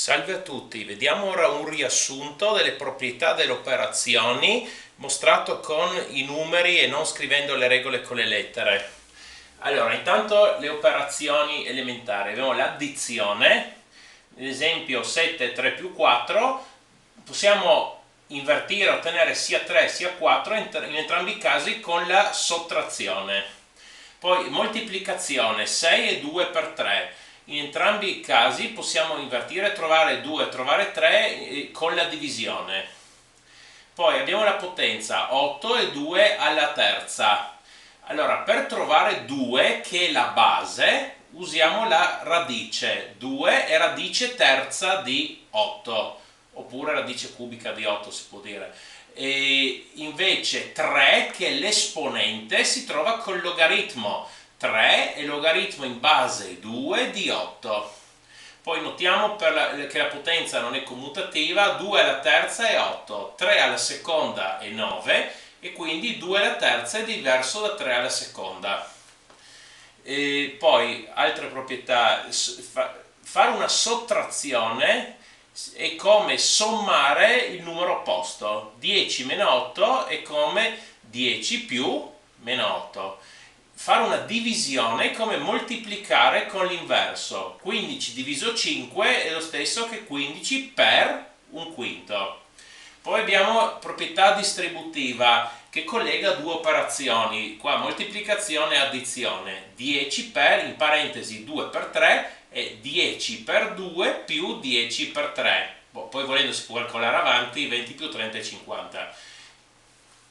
Salve a tutti, vediamo ora un riassunto delle proprietà delle operazioni mostrato con i numeri e non scrivendo le regole con le lettere. Allora, intanto le operazioni elementari, abbiamo l'addizione, l'esempio 7, 3 più 4, possiamo invertire, ottenere sia 3 sia 4 in entrambi i casi con la sottrazione. Poi moltiplicazione 6 e 2 per 3. In entrambi i casi possiamo invertire, trovare 2, trovare 3 con la divisione. Poi abbiamo la potenza 8 e 2 alla terza. Allora, per trovare 2, che è la base, usiamo la radice. 2 è radice terza di 8, oppure radice cubica di 8 si può dire. E invece 3, che è l'esponente, si trova col logaritmo. 3 è logaritmo in base 2 di 8. Poi notiamo che la potenza non è commutativa, 2 alla terza è 8, 3 alla seconda è 9 e quindi 2 alla terza è diverso da 3 alla seconda. E poi altre proprietà, fare una sottrazione è come sommare il numero opposto. 10 meno 8 è come 10 più meno 8. Fare una divisione è come moltiplicare con l'inverso. 15 diviso 5 è lo stesso che 15 per un quinto. Poi abbiamo proprietà distributiva che collega due operazioni, qua moltiplicazione e addizione. 10 per, in parentesi 2 per 3, è 10 per 2 più 10 per 3. Poi volendo si può calcolare avanti, 20 più 30 è 50.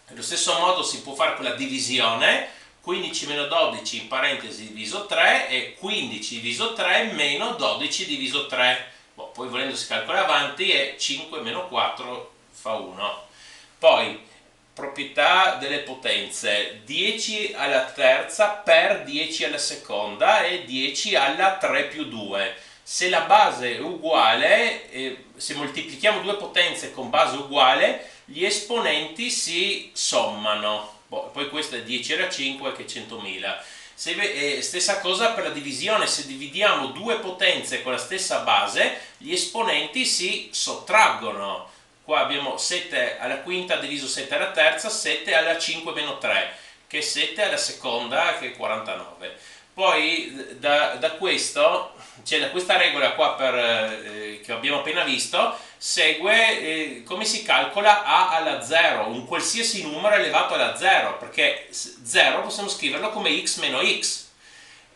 Allo stesso modo si può fare con la divisione, 15 meno 12 in parentesi diviso 3 e 15 diviso 3 meno 12 diviso 3. Poi volendo si calcola avanti e 5 meno 4 fa 1. Poi proprietà delle potenze, 10 alla terza per 10 alla seconda e 10 alla 3 più 2. Se la base è uguale, se moltiplichiamo due potenze con base uguale, gli esponenti si sommano. Poi questo è 10 alla 5 che è 100.000. Stessa cosa per la divisione, se dividiamo due potenze con la stessa base, gli esponenti si sottraggono. Qua abbiamo 7 alla quinta diviso 7 alla terza, 7 alla 5 meno 3, che è 7 alla seconda, che è 49. Poi da questa regola qua che abbiamo appena visto, segue come si calcola a alla 0, un qualsiasi numero elevato alla 0, perché 0 possiamo scriverlo come x meno x.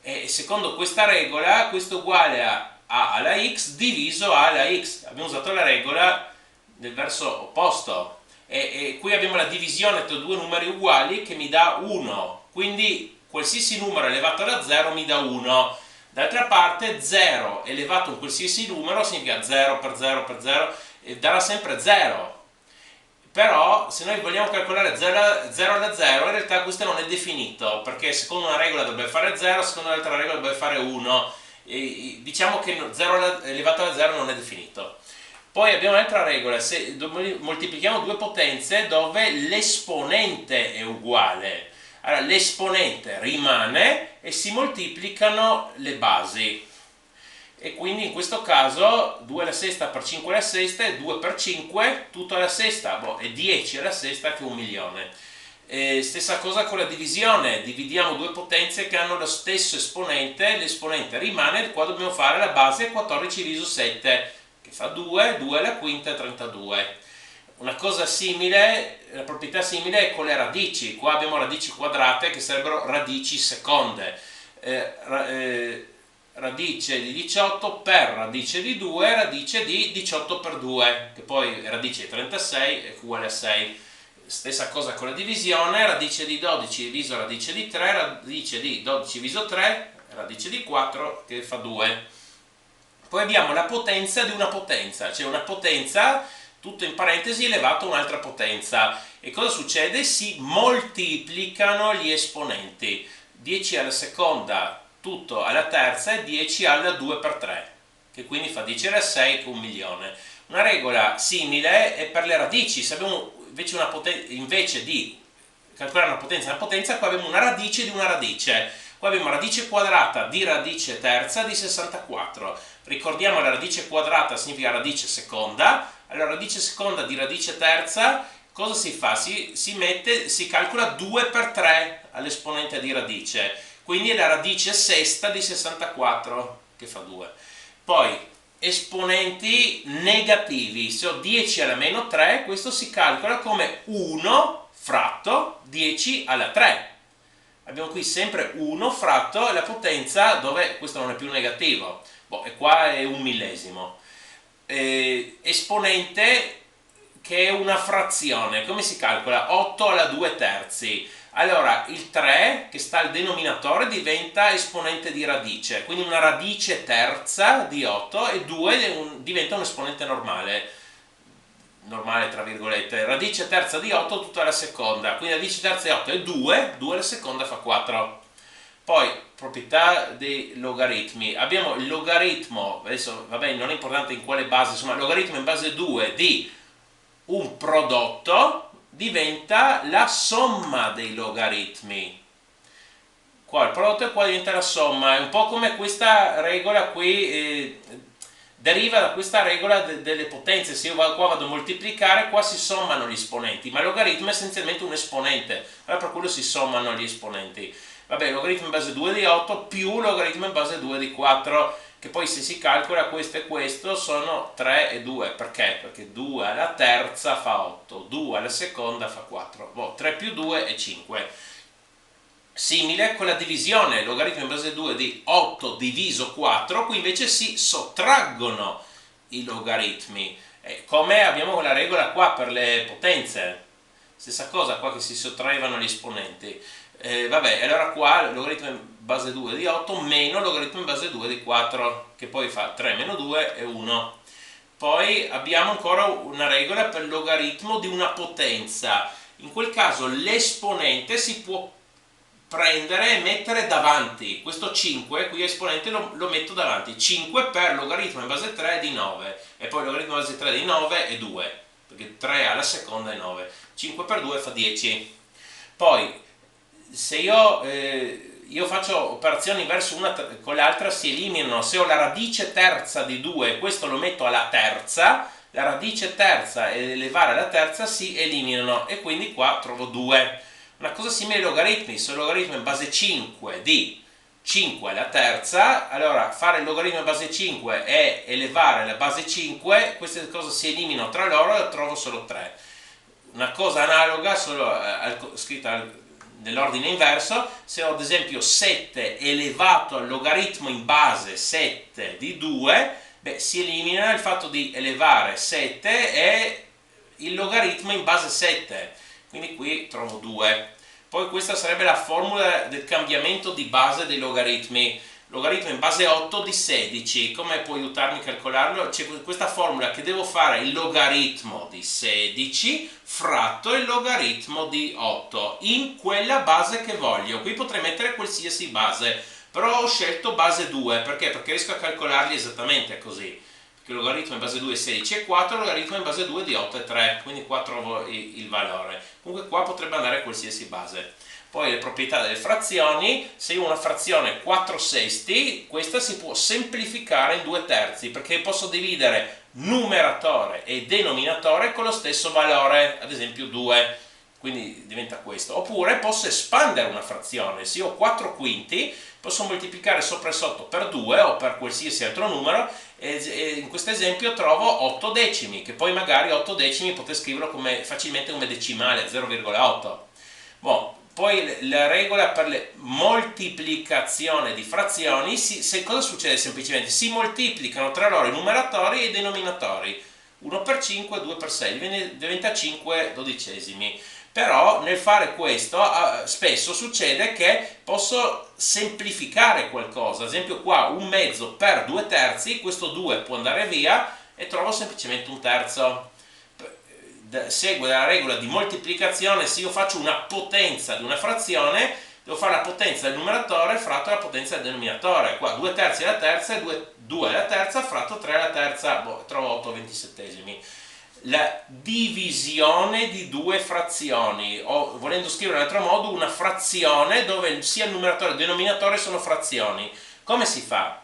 E secondo questa regola, questo è uguale a alla x diviso a alla x. Abbiamo usato la regola del verso opposto. E qui abbiamo la divisione tra due numeri uguali che mi dà 1. Quindi qualsiasi numero elevato alla 0 mi dà 1. D'altra parte 0 elevato a un qualsiasi numero significa 0 per 0 per 0 e darà sempre 0. Però se noi vogliamo calcolare 0 alla 0, in realtà questo non è definito, perché secondo una regola dovrebbe fare 0, secondo un'altra regola dovrebbe fare 1. E diciamo che 0 elevato alla 0 non è definito. Poi abbiamo un'altra regola, se moltiplichiamo due potenze dove l'esponente è uguale. Allora l'esponente rimane e si moltiplicano le basi. E quindi in questo caso 2 alla sesta per 5 alla sesta è 2 per 5, tutto alla sesta, è 10 alla sesta che è 1.000.000. Stessa cosa con la divisione, dividiamo due potenze che hanno lo stesso esponente, l'esponente rimane, qua dobbiamo fare la base 14 diviso 7, che fa 2, 2 alla quinta è 32. Una cosa simile, la proprietà simile è con le radici. Qua abbiamo radici quadrate che sarebbero radici seconde. Radice di 18 per radice di 2, radice di 18 per 2, che poi radice di 36 è uguale a 6. Stessa cosa con la divisione, radice di 12 diviso radice di 3, radice di 12 diviso 3, radice di 4 che fa 2. Poi abbiamo la potenza di una potenza, cioè una potenza tutto in parentesi elevato a un'altra potenza. E cosa succede? Si moltiplicano gli esponenti. 10 alla seconda tutto alla terza e 10 alla 2 per 3, che quindi fa 10 alla 6 che è 1.000.000. Una regola simile è per le radici. Se abbiamo invece di calcolare una potenza, qua abbiamo una radice di una radice. Qua abbiamo radice quadrata di radice terza di 64. Ricordiamo, la radice quadrata significa radice seconda. Allora, radice seconda di radice terza, cosa si fa? Si calcola 2 per 3 all'esponente di radice. Quindi è la radice sesta di 64 che fa 2. Poi esponenti negativi, se ho 10 alla meno 3, questo si calcola come 1 fratto 10 alla 3. Abbiamo qui sempre 1 fratto la potenza dove questo non è più negativo, e qua è un millesimo. Esponente che è una frazione, come si calcola? 8 alla 2 terzi. Allora il 3 che sta al denominatore diventa esponente di radice, quindi una radice terza di 8, e 2 diventa un esponente normale tra virgolette. Radice terza di 8 tutta la seconda, quindi radice terza di 8 è 2, 2 alla seconda fa 4. Poi proprietà dei logaritmi, abbiamo il logaritmo, adesso vabbè non è importante in quale base, insomma logaritmo in base 2 di un prodotto diventa la somma dei logaritmi. Qua il prodotto e qua diventa la somma, è un po' come questa regola qui, deriva da questa regola delle potenze. Se io qua vado a moltiplicare, qua si sommano gli esponenti, ma il logaritmo è essenzialmente un esponente, allora per quello si sommano gli esponenti. Vabbè, logaritmo in base 2 di 8 più logaritmo in base 2 di 4, che poi se si calcola questo e questo sono 3 e 2. Perché? Perché 2 alla terza fa 8, 2 alla seconda fa 4. 3 più 2 è 5. Simile con la divisione, logaritmo in base 2 di 8 diviso 4, qui invece si sottraggono i logaritmi, come abbiamo con la regola qua per le potenze. Stessa cosa qua, che si sottraevano gli esponenti. Vabbè, allora qua logaritmo in base 2 di 8 meno logaritmo in base 2 di 4, che poi fa 3 meno 2 è 1. Poi abbiamo ancora una regola per il logaritmo di una potenza. In quel caso l'esponente si può prendere e mettere davanti. Questo 5, qui esponente lo metto davanti. 5 per logaritmo in base 3 di 9, e poi logaritmo in base 3 di 9 è 2, perché 3 alla seconda è 9. 5 per 2 fa 10. Poi se io faccio operazioni verso una con l'altra, si eliminano. Se ho la radice terza di 2, questo lo metto alla terza, la radice terza e elevare alla terza si eliminano, e quindi qua trovo 2. Una cosa simile ai logaritmi, se ho il logaritmo in base 5 di 5 alla terza, allora fare il logaritmo in base 5 e elevare la base 5, queste cose si eliminano tra loro e trovo solo 3. Una cosa analoga, solo scritta nell'ordine inverso, se ho ad esempio 7 elevato al logaritmo in base 7 di 2, si elimina il fatto di elevare 7 e il logaritmo in base 7, quindi qui trovo 2. Poi questa sarebbe la formula del cambiamento di base dei logaritmi. Logaritmo in base 8 di 16, come può aiutarmi a calcolarlo? C'è questa formula che devo fare il logaritmo di 16 fratto il logaritmo di 8 in quella base che voglio. Qui potrei mettere qualsiasi base, però ho scelto base 2, perché? Perché riesco a calcolarli esattamente così. Perché il logaritmo in base 2 è 16 e 4, il logaritmo in base 2 di 8 è 3, quindi qua trovo il valore. Comunque qua potrebbe andare qualsiasi base. Poi le proprietà delle frazioni, se io ho una frazione 4 sesti, questa si può semplificare in 2 terzi, perché posso dividere numeratore e denominatore con lo stesso valore, ad esempio 2, quindi diventa questo. Oppure posso espandere una frazione, se io ho 4 quinti, posso moltiplicare sopra e sotto per 2 o per qualsiasi altro numero, e in questo esempio trovo 8 decimi, che poi magari 8 decimi potete scriverlo facilmente come decimale, 0,8. Poi la regola per le moltiplicazioni di frazioni, cosa succede? Semplicemente si moltiplicano tra loro i numeratori e i denominatori. 1 per 5, 2 per 6, diventa 5 dodicesimi. Però nel fare questo spesso succede che posso semplificare qualcosa. Ad esempio qua 1 mezzo per 2 terzi, questo 2 può andare via e trovo semplicemente 1 terzo. Segue la regola di moltiplicazione. Se io faccio una potenza di una frazione, devo fare la potenza del numeratore fratto la potenza del denominatore. Qua 2 terzi alla terza e 2 alla terza fratto 3 alla terza, trovo 8 ventisettesimi. la divisione di due frazioni, o volendo scrivere in un altro modo, una frazione dove sia il numeratore che il denominatore sono frazioni. Come si fa?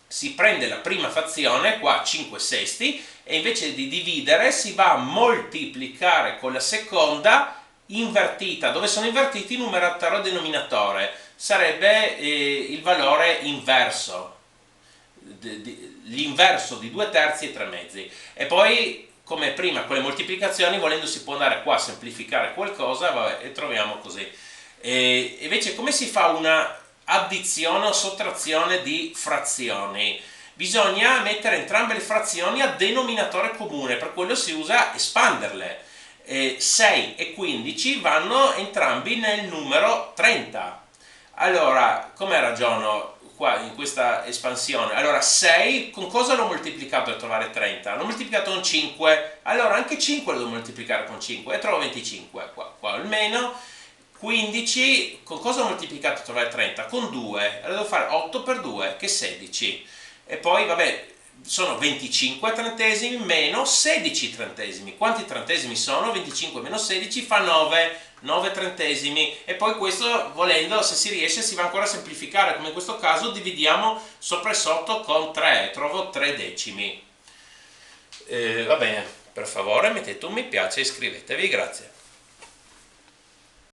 Si prende la prima frazione, qua 5 sesti, e invece di dividere si va a moltiplicare con la seconda invertita, dove sono invertiti il numeratore e il denominatore. Sarebbe il valore inverso, l'inverso di 2 terzi e 3 mezzi. E poi, come prima con le moltiplicazioni, volendo si può andare qua a semplificare qualcosa, vabbè, e troviamo così. E invece come si fa una addizione o sottrazione di frazioni? Bisogna mettere entrambe le frazioni a denominatore comune, per quello si usa espanderle. 6 e 15 vanno entrambi nel numero 30. Allora, come ragiono qua in questa espansione? Allora, 6 con cosa l'ho moltiplicato per trovare 30? L'ho moltiplicato con 5, allora anche 5 lo devo moltiplicare con 5 e trovo 25, qua almeno. 15 con cosa ho moltiplicato per trovare 30? Con 2, allora devo fare 8 per 2 che è 16, e poi vabbè sono 25 trentesimi meno 16 trentesimi. Quanti trentesimi sono? 25 meno 16 fa 9 trentesimi, e poi questo, volendo, se si riesce, si va ancora a semplificare, come in questo caso dividiamo sopra e sotto con 3, trovo 3 decimi. Va bene, per favore mettete un mi piace e iscrivetevi, grazie.